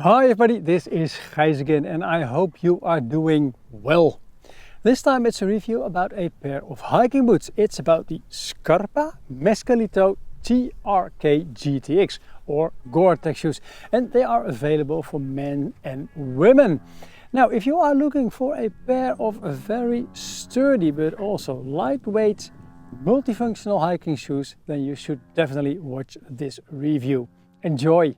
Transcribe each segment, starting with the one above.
Hi everybody, this is Gijs again and I hope you are doing well. This time it's a review about a pair of hiking boots. It's about the Scarpa Mescalito TRK GTX or Gore-Tex shoes, and they are available for men and women. Now, if you are looking for a pair of very sturdy but also lightweight multifunctional hiking shoes, then you should definitely watch this review. Enjoy!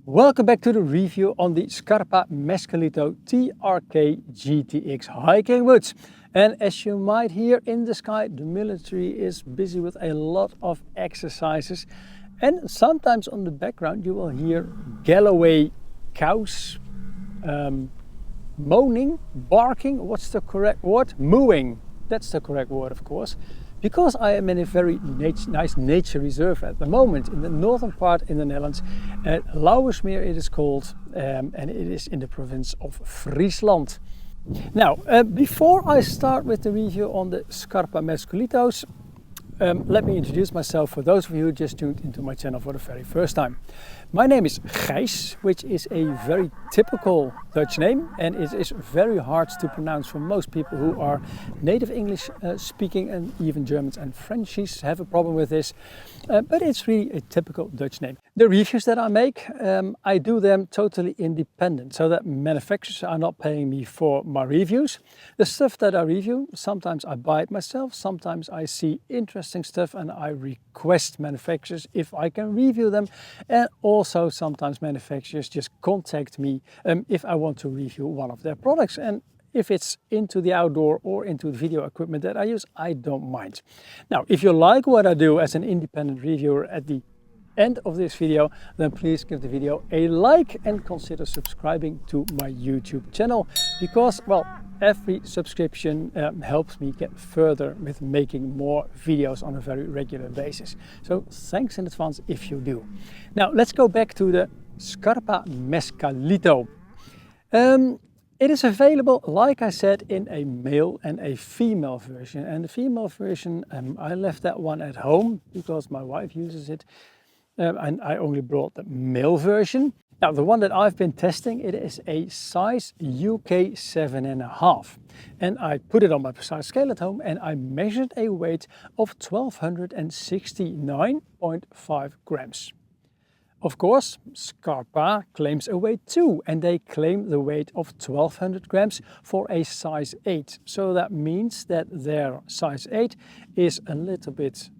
Welcome back to the review on the Scarpa Mescalito TRK GTX hiking boots. And as you might hear in the sky, the military is busy with a lot of exercises. And sometimes on the background you will hear Galloway cows moaning, barking. What's the correct word? Mooing. That's the correct word, of course. Because I am in a very nice nature reserve at the moment in the northern part in the Netherlands, at Lauwersmeer it is called, and it is in the province of Friesland. Now, before I start with the review on the Scarpa Mescalitos, let me introduce myself for those of you who just tuned into my channel for the very first time. My name is Gijs, which is a very typical Dutch name, and it is very hard to pronounce for most people who are native English speaking, and even Germans and Frenchies have a problem with this, but it's really a typical Dutch name. The reviews that I make, I do them totally independent, so that manufacturers are not paying me for my reviews. The stuff that I review, sometimes I buy it myself, sometimes I see interesting stuff and I request manufacturers if I can review them, and also sometimes manufacturers just contact me if I want to review one of their products, and if it's into the outdoor or into the video equipment that I use, I don't mind. Now, if you like what I do as an independent reviewer at the end of this video, then please give the video a like and consider subscribing to my YouTube channel, because, well, every subscription helps me get further with making more videos on a very regular basis. So thanks in advance if you do. Now let's go back to the Scarpa Mescalito. It is available, like I said, in a male and a female version. And the female version, I left that one at home because my wife uses it. And I only brought the male version. Now, the one that I've been testing, it is a size UK 7.5. And I put it on my precise scale at home and I measured a weight of 1269.5 grams. Of course, Scarpa claims a weight too, and they claim the weight of 1200 grams for a size 8. So that means that their size 8 is a little bit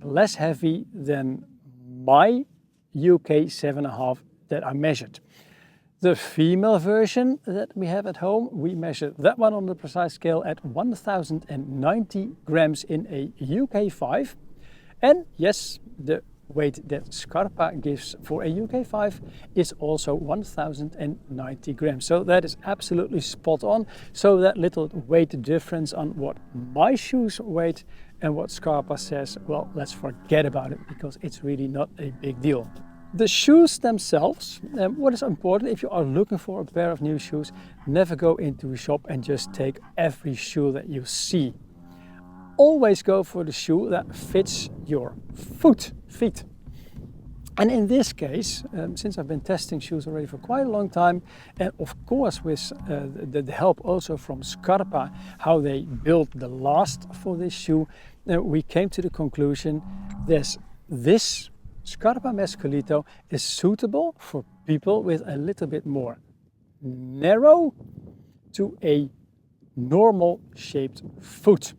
less heavy than my UK 7.5 that I measured. The female version that we have at home, we measured that one on the precise scale at 1090 grams in a UK 5. And yes, the weight that Scarpa gives for a UK 5 is also 1090 grams. So that is absolutely spot on. So that little weight difference on what my shoes weight and what Scarpa says, well, let's forget about it, because it's really not a big deal. The shoes themselves, what is important if you are looking for a pair of new shoes, never go into a shop and just take every shoe that you see. Always go for the shoe that fits your feet. And in this case, since I've been testing shoes already for quite a long time, and of course with the help also from Scarpa, how they built the last for this shoe, we came to the conclusion that this Scarpa Mescalito is suitable for people with a little bit more narrow to a normal shaped foot.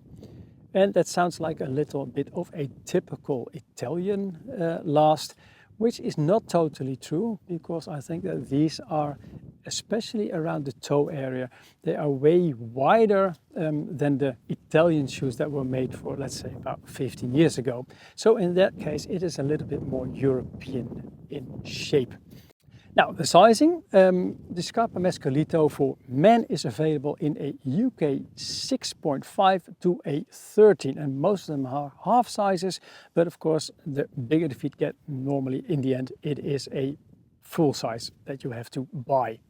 And that sounds like a little bit of a typical Italian last, which is not totally true, because I think that these are, especially around the toe area, they are way wider than the Italian shoes that were made for, let's say, about 15 years ago. So in that case, it is a little bit more European in shape. Now, the sizing, the Scarpa Mescalito for men is available in a UK 6.5 to a 13, and most of them are half sizes, but of course the bigger the feet get, normally in the end it is a full size that you have to buy.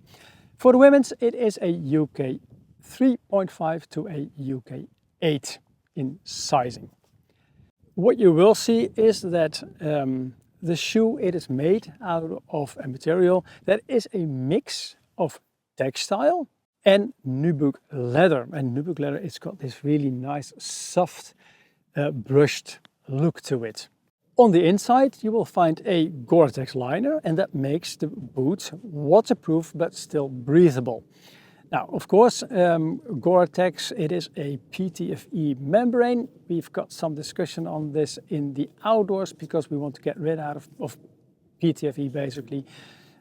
For the women's, it is a UK 3.5 to a UK 8 in sizing. What you will see is that the shoe, it is made out of a material that is a mix of textile and nubuck leather. And nubuck leather, it's got this really nice, soft, brushed look to it. On the inside, you will find a Gore-Tex liner, and that makes the boot waterproof but still breathable. Now, of course, Gore-Tex, it is a PTFE membrane. We've got some discussion on this in the outdoors because we want to get rid of PTFE basically.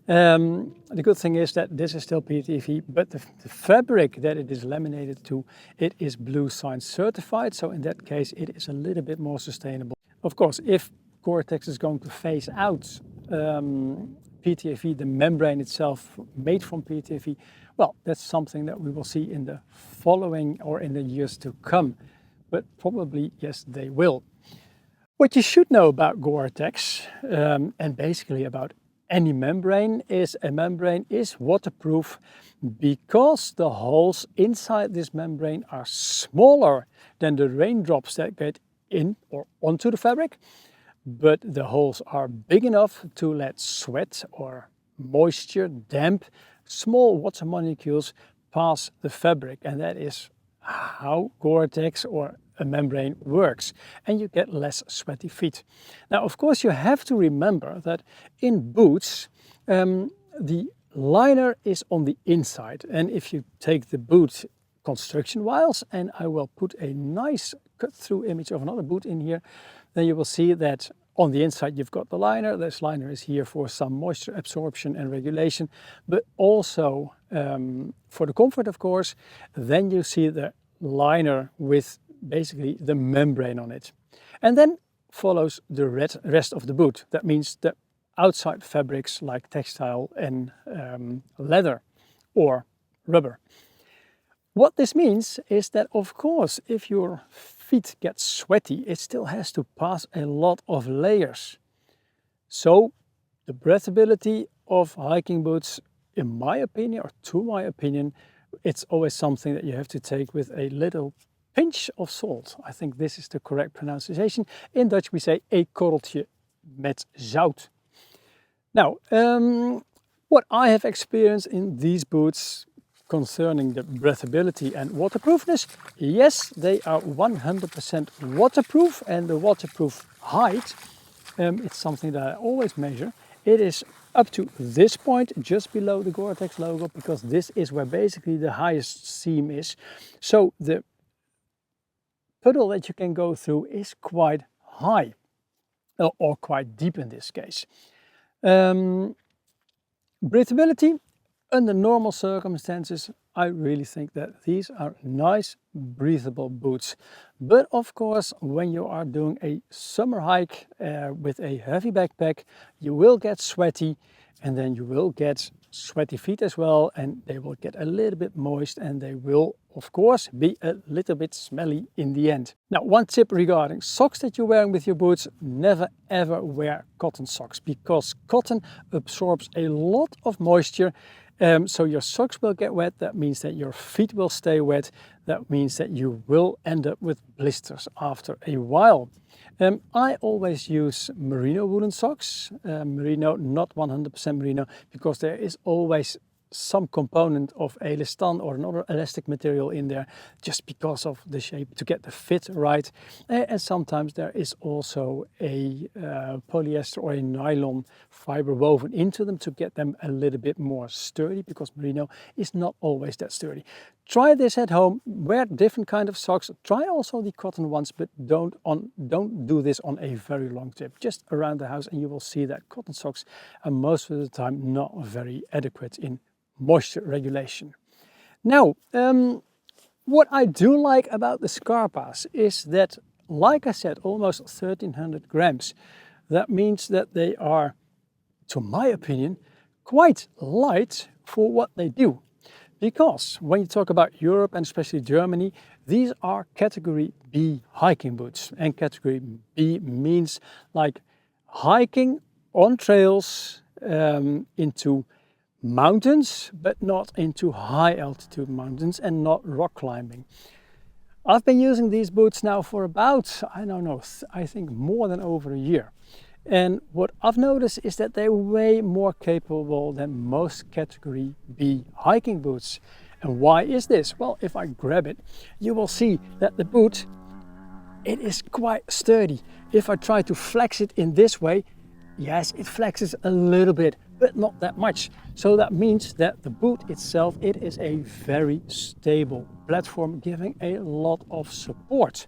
The good thing is that this is still PTFE, but the fabric that it is laminated to, it is Blue Sign certified. So in that case, it is a little bit more sustainable. Of course, if Gore-Tex is going to phase out PTFE, the membrane itself made from PTFE, well, that's something that we will see in the following or in the years to come. But probably, yes, they will. What you should know about Gore-Tex, and basically about any membrane, is a membrane is waterproof because the holes inside this membrane are smaller than the raindrops that get in or onto the fabric, but the holes are big enough to let sweat or moisture, damp, small water molecules pass the fabric, and that is how Gore-Tex or a membrane works, and you get less sweaty feet. Now, of course, you have to remember that in boots, the liner is on the inside, and if you take the boot construction-wise, and I will put a nice cut-through image of another boot in here, then you will see that on the inside you've got the liner. This liner is here for some moisture absorption and regulation, but also for the comfort, of course. Then you see the liner with basically the membrane on it. And then follows the rest of the boot. That means the outside fabrics like textile and leather or rubber. What this means is that, of course, if your feet get sweaty, it still has to pass a lot of layers. So the breathability of hiking boots, in my opinion, or to my opinion, it's always something that you have to take with a little pinch of salt. I think this is the correct pronunciation. In Dutch we say een korreltje met zout. Now, what I have experienced in these boots concerning the breathability and waterproofness, yes, they are 100% waterproof, and the waterproof height, it's something that I always measure. It is up to this point, just below the Gore-Tex logo, because this is where basically the highest seam is. So the puddle that you can go through is quite high, or quite deep in this case. Breathability, under normal circumstances, I really think that these are nice, breathable boots. But of course, when you are doing a summer hike with a heavy backpack, you will get sweaty, and then you will get sweaty feet as well, and they will get a little bit moist, and they will, of course, be a little bit smelly in the end. Now, one tip regarding socks that you're wearing with your boots: never ever wear cotton socks, because cotton absorbs a lot of moisture. So your socks will get wet. That means that your feet will stay wet. That means that you will end up with blisters after a while. I always use merino woolen socks. Merino, not 100% merino, because there is always some component of elastan or another elastic material in there, just because of the shape, to get the fit right. And sometimes there is also a polyester or a nylon fiber woven into them to get them a little bit more sturdy, because merino is not always that sturdy. Try this at home, wear different kind of socks. Try also the cotton ones, but don't do this on a very long trip, just around the house, and you will see that cotton socks are most of the time not very adequate in moisture regulation. Now, what I do like about the Scarpas is that, like I said, almost 1300 grams. That means that they are, to my opinion, quite light for what they do. Because when you talk about Europe, and especially Germany, these are category B hiking boots. And category B means like hiking on trails into mountains, but not into high altitude mountains and not rock climbing. I've been using these boots now for about, I don't know, I think more than over a year. And what I've noticed is that they're way more capable than most category B hiking boots. And why is this? Well, if I grab it, you will see that the boot, it is quite sturdy. If I try to flex it in this way, yes, it flexes a little bit, but not that much. So that means that the boot itself, it is a very stable platform, giving a lot of support.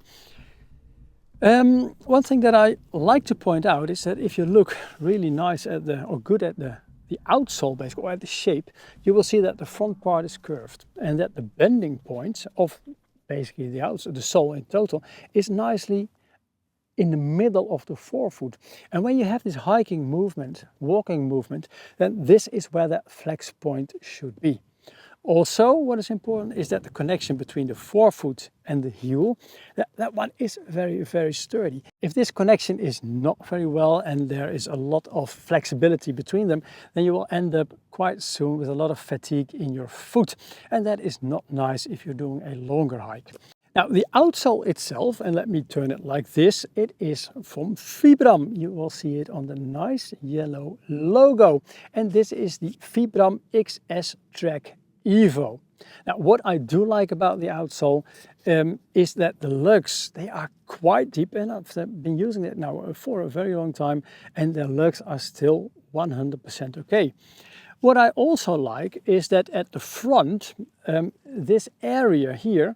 One thing that I like to point out is that if you look really nice at good at the outsole basically, or at the shape, you will see that the front part is curved and that the bending point of basically the sole in total is nicely in the middle of the forefoot. And when you have this hiking movement, walking movement, then this is where that flex point should be. Also, what is important is that the connection between the forefoot and the heel, that one is very, very sturdy. If this connection is not very well and there is a lot of flexibility between them, then you will end up quite soon with a lot of fatigue in your foot. And that is not nice if you're doing a longer hike. Now, the outsole itself, and let me turn it like this, it is from Vibram. You will see it on the nice yellow logo. And this is the Vibram XS Track Evo. Now, what I do like about the outsole is that the lugs, they are quite deep, and I've been using it now for a very long time, and the lugs are still 100% okay. What I also like is that at the front, this area here,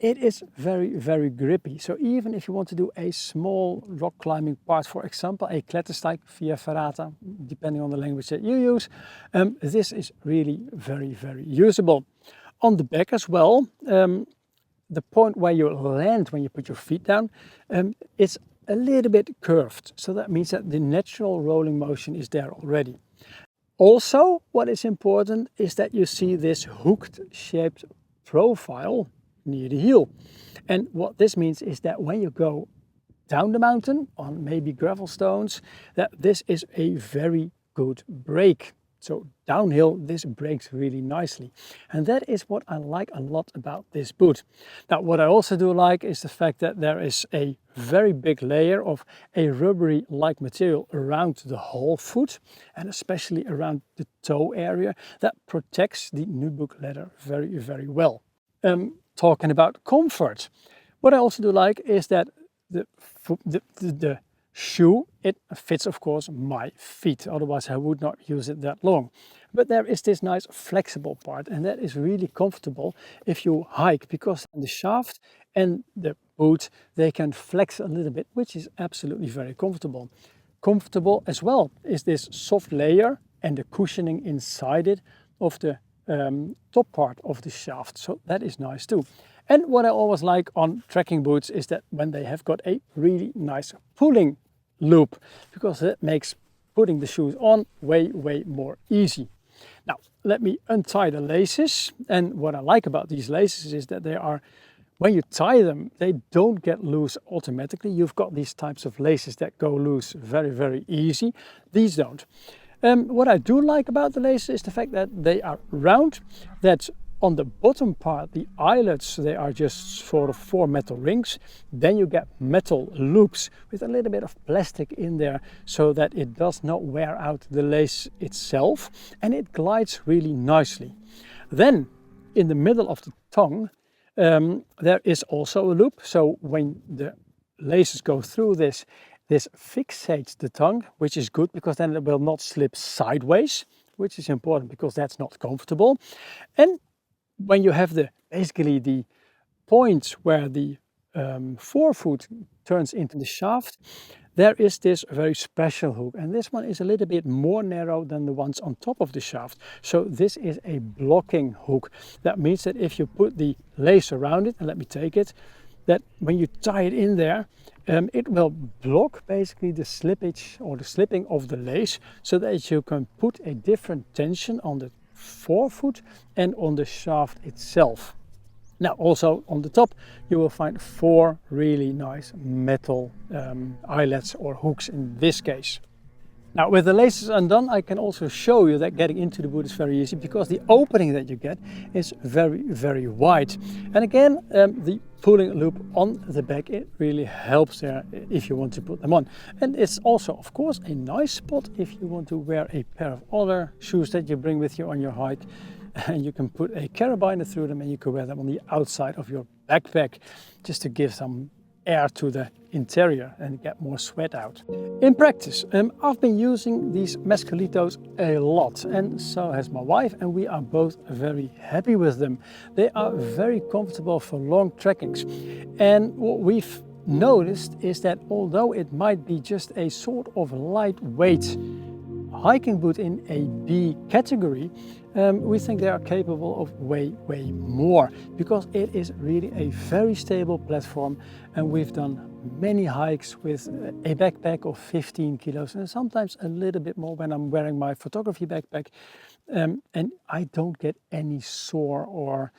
it is very, very grippy. So even if you want to do a small rock climbing part, for example, a klettersteig via ferrata, depending on the language that you use, this is really very, very usable. On the back as well, the point where you land when you put your feet down, it's a little bit curved. So that means that the natural rolling motion is there already. Also, what is important is that you see this hooked shaped profile near the heel. And what this means is that when you go down the mountain on maybe gravel stones, that this is a very good brake. So downhill, this brakes really nicely. And that is what I like a lot about this boot. Now, what I also do like is the fact that there is a very big layer of a rubbery-like material around the whole foot, and especially around the toe area, that protects the nubuck leather very, very well. Talking about comfort, what I also do like is that the shoe, it fits of course my feet, otherwise I would not use it that long. But there is this nice flexible part, and that is really comfortable if you hike, because the shaft and the boot, they can flex a little bit, which is absolutely very comfortable. Comfortable as well is this soft layer and the cushioning inside it of the top part of the shaft, so that is nice too. And what I always like on trekking boots is that when they have got a really nice pulling loop, because that makes putting the shoes on way, way more easy. Now, let me untie the laces, and what I like about these laces is that they are, when you tie them, they don't get loose automatically. You've got these types of laces that go loose very, very easy. These don't. What I do like about the laces is the fact that they are round, that on the bottom part, the eyelets, they are just sort of 4 metal rings. Then you get metal loops with a little bit of plastic in there so that it does not wear out the lace itself, and it glides really nicely. Then in the middle of the tongue, there is also a loop. So when the laces go through this fixates the tongue, which is good because then it will not slip sideways, which is important because that's not comfortable. And when you have basically the points where the forefoot turns into the shaft, there is this very special hook, and this one is a little bit more narrow than the ones on top of the shaft. So this is a blocking hook. That means that if you put the lace around it, and let me take it, that when you tie it in there, it will block basically the slippage or the slipping of the lace, so that you can put a different tension on the forefoot and on the shaft itself. Now, also on the top, you will find 4 really nice metal eyelets or hooks in this case. Now with the laces undone, I can also show you that getting into the boot is very easy because the opening that you get is very wide. And again, the pulling loop on the back, it really helps there if you want to put them on. And it's also of course a nice spot if you want to wear a pair of other shoes that you bring with you on your hike, and you can put a carabiner through them and you can wear them on the outside of your backpack just to give some air to the interior and get more sweat out. In practice, I've been using these Mescalitos a lot, and so has my wife, and we are both very happy with them. They are very comfortable for long trekkings, and what we've noticed is that although it might be just a sort of lightweight hiking boot in a B category, we think they are capable of way more, because it is really a very stable platform, and we've done many hikes with a backpack of 15 kilos and sometimes a little bit more when I'm wearing my photography backpack, and I don't get any sore or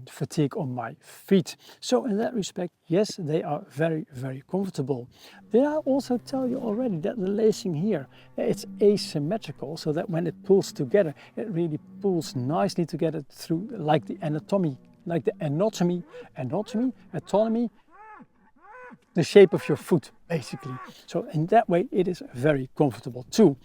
fatigue on my feet. So in that respect, yes, they are very comfortable. Did I also tell you already that the lacing here, it's asymmetrical, so that when it pulls together, it really pulls nicely together through like the anatomy, the shape of your foot basically. So in that way it is very comfortable too.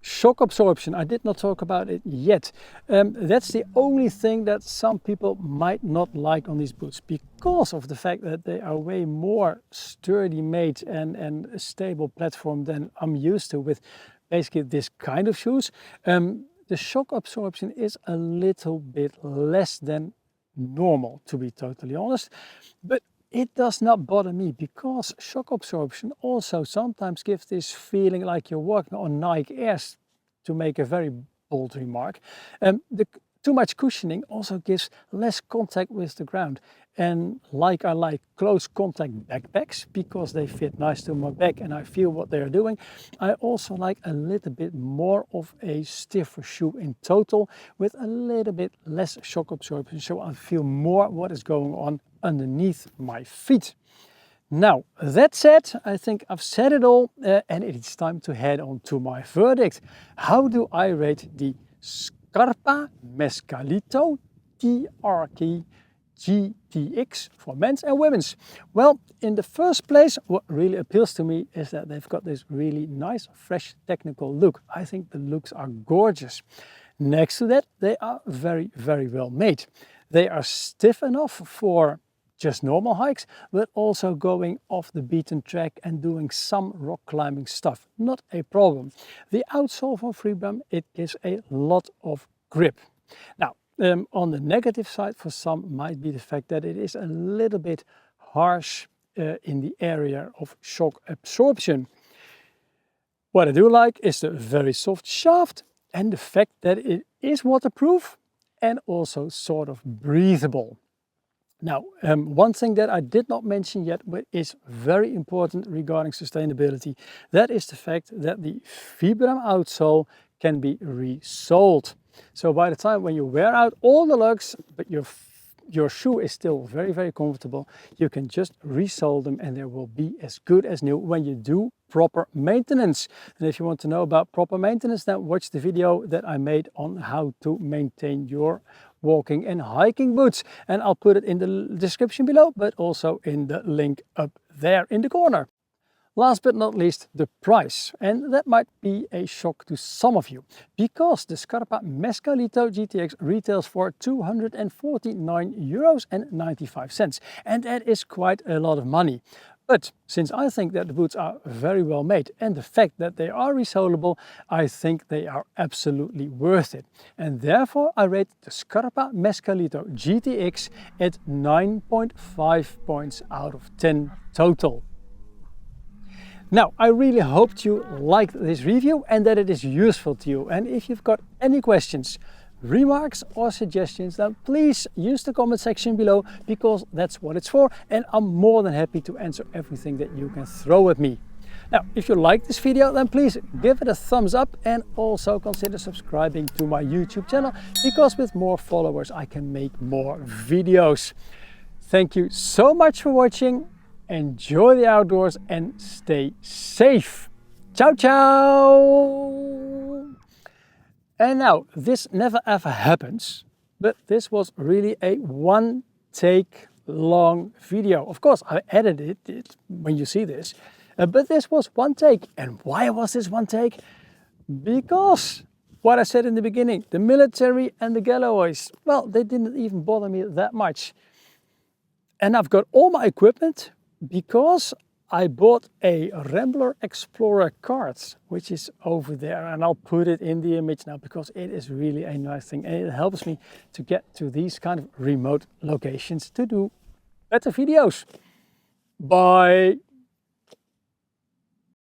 Shock absorption, I did not talk about it yet. That's the only thing that some people might not like on these boots, because of the fact that they are way more sturdy made and a stable platform than I'm used to with basically this kind of shoes. The shock absorption is a little bit less than normal, to be totally honest, but it does not bother me, because shock absorption also sometimes gives this feeling like you're walking on Nike Airs, to make a very bold remark. Too much cushioning also gives less contact with the ground. And like I like close contact backpacks because they fit nice to my back and I feel what they're doing, I also like a little bit more of a stiffer shoe in total with a little bit less shock absorption, so I feel more what is going on underneath my feet. Now, that said, I think I've said it all, and it's time to head on to my verdict. How do I rate the Scarpa Mescalito TRK GTX for men's and women's? Well, in the first place, what really appeals to me is that they've got this really nice, fresh, technical look. I think the looks are gorgeous. Next to that, they are very well made. They are stiff enough for just normal hikes, but also going off the beaten track and doing some rock climbing stuff. Not a problem. The outsole from Vibram, it gives a lot of grip. Now, on the negative side for some might be the fact that it is a little bit harsh in the area of shock absorption. What I do like is the very soft shaft and the fact that it is waterproof and also sort of breathable. Now, one thing that I did not mention yet, but is very important regarding sustainability, that is the fact that the Vibram outsole can be resoled. So by the time when you wear out all the lugs, but your shoe is still very comfortable, you can just resole them and they will be as good as new when you do proper maintenance. And if you want to know about proper maintenance, then watch the video that I made on how to maintain your walking and hiking boots, and I'll put it in the description below, but also in the link up there in the corner. Last but not least, the price, and that might be a shock to some of you, because the Scarpa Mescalito GTX retails for €249.95, and that is quite a lot of money. But since I think that the boots are very well made and the fact that they are resolable, I think they are absolutely worth it. And therefore I rate the Scarpa Mescalito GTX at 9.5 points out of 10 total. Now, I really hoped you liked this review and that it is useful to you. And if you've got any questions, remarks or suggestions, then please use the comment section below, because that's what it's for, and I'm more than happy to answer everything that you can throw at me. Now, if you like this video, then please give it a thumbs up and also consider subscribing to my YouTube channel, because with more followers I can make more videos. Thank you so much for watching. Enjoy the outdoors and stay safe. Ciao, ciao! And now, this never ever happens, but this was really a one take long video. Of course, I edited it when you see this, but this was one take. And why was this one take? Because what I said in the beginning, the military and the galloways, well, they didn't even bother me that much. And I've got all my equipment because I bought a Rambler Explorer card, which is over there, and I'll put it in the image now because it is really a nice thing and it helps me to get to these kind of remote locations to do better videos. Bye!